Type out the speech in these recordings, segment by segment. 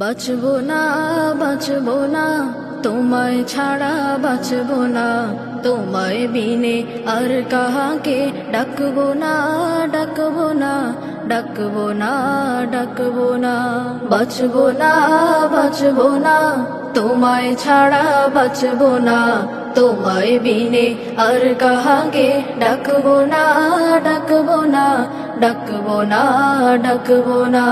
বাঁচবো না বাঁচবো না তোমায় ছাড়া বাঁচবো না, তোমায় বিনে আর কাহাকে ডাকবো না ডাকবো না ডাকবো না ডাকবো না। বাঁচবো না বাঁচবো না তোমায় ছাড়া বাঁচবো না, তোমায় বিনে আর কাহাকে ডাকবো না ডাকবো না ডাকবো না ডাকবো না।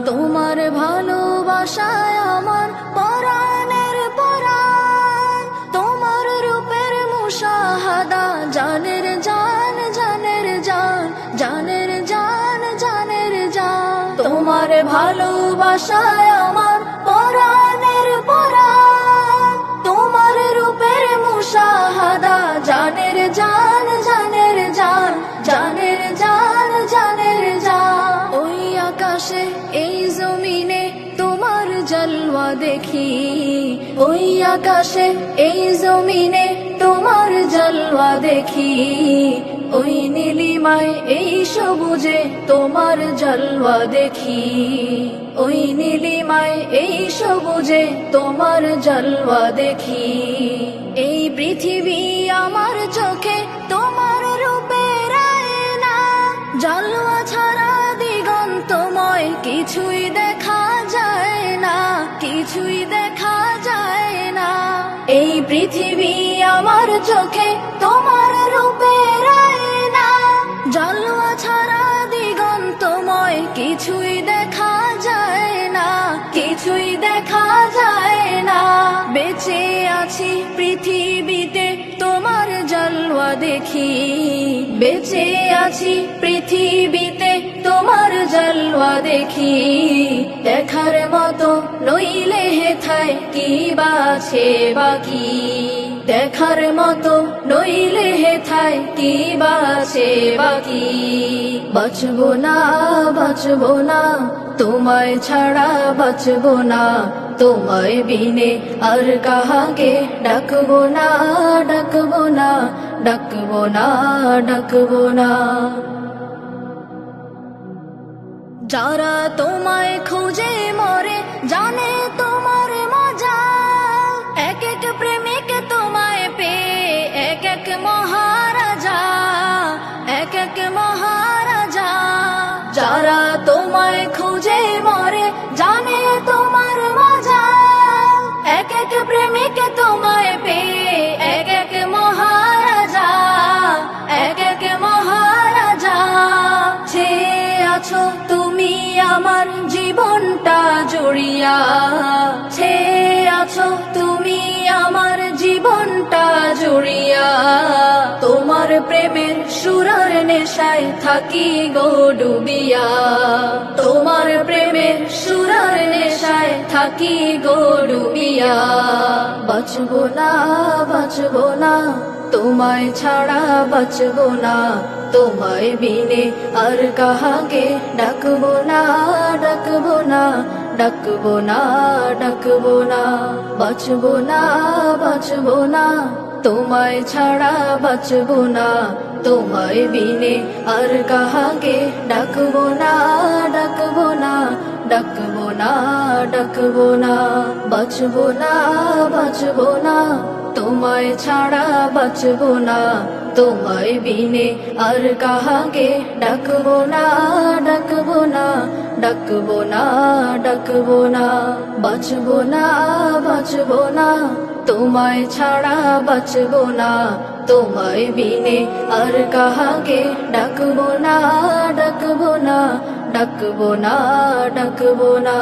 তোমার ভালোবাসায় আমার পরাণের পরাণ, তোমার রূপের মুশাহাদা জানের জান জানের জান জানের জান জানের জান। তোমার ভালোবাসায় আমার পরাণের পরাণ, তোমার রূপের মুশাহাদা জানের জান জানের জান জানের জান জানের জান। ওই আকাশে এই জমিনে তোমার জলওয়া দেখি, ওই আকাশে এই জমিনে তোমার জলওয়া দেখি, ওই নীলিমায় এই সবুজে তোমার জলওয়া দেখি, ওই নীলিমায় এই সবুজে তোমার জলওয়া দেখি। এই পৃথিবী আমার চোখে তোমার রূপের আয়না, জলওয়া ছাড়া দিগন্তময় কিছুই দেখা যায় না, কিছুই দেখা যায় না। এই পৃথিবী আমার চোখে তোমার রূপের আয়না, জলওয়া ছাড়া দিগন্তময় কিছুই দেখা যায় না, কিছুই দেখা যায় না। বেঁচে আছি পৃথিবীতে তোমার জলওয়া দেখি, বেঁচে আছি পৃথিবীতে তোমার জলওয়া দেখি। দেখার মতো নইলে হেথায় কি বাছে বাকি, দেখার মতো নইলে হেথায় কি বাছে বাকি। বাঁচবো না বাঁচবো না তোমায় ছাড়া বাঁচবো না, তোমায় বিনে আর কাহাকে ডাকবো না ডাকবো না ডাকবো না ডাকবো না। যারা তোমায় খুঁজে মরে জানে তোমার মজা, এক এক প্রেমিক তোমায় পেয়ে এক এক মহারাজা, এক এক মহারাজা। যারা তোমায় খুঁজে মরে জানে তোমার মজা, এক এক প্রেমিক তোমায় পেয়ে এক এক মহারাজা, এক এক মহারাজা। ছে আছো তুমি আমার জীবনটা জড়িয়া, ছে আছো তুমি আমার জীবনটা জড়িয়া। তোমার প্রেমের সুরার নেশায় থাকি গো ডুবিয়া, তোমার প্রেমের সুরার নেশায় থাকি গো ডুবিয়া। বাঁচবো না বাঁচবো না তোমায় ছাড়া বাঁচবো না, তোমায় বিনে আর কাহাকে ডাকবো না ডাকবো না ডাকবো না ডাকবো না। বাঁচবো না বাঁচবো না তোমায় ছাড়া বাঁচবো না, তোমায় বিনে আর কাহাকে ডাকবো না ডাকবো না ডাকবো না ডাকবো না। বাঁচবো না বাঁচবো না তোমায় ছাড়া বাঁচবো না, তোমায় বিনে আর কাহাকে ডাকবো না ডাকবো না ডাকবো না ডাকবো না। বাঁচবো না বাঁচবো না তোমায় ছাড়া বাঁচবো না, তোমায় বিনে আর কাহাকে ডাকবো না ডাকবো না ডাকবো না ডাকবো না।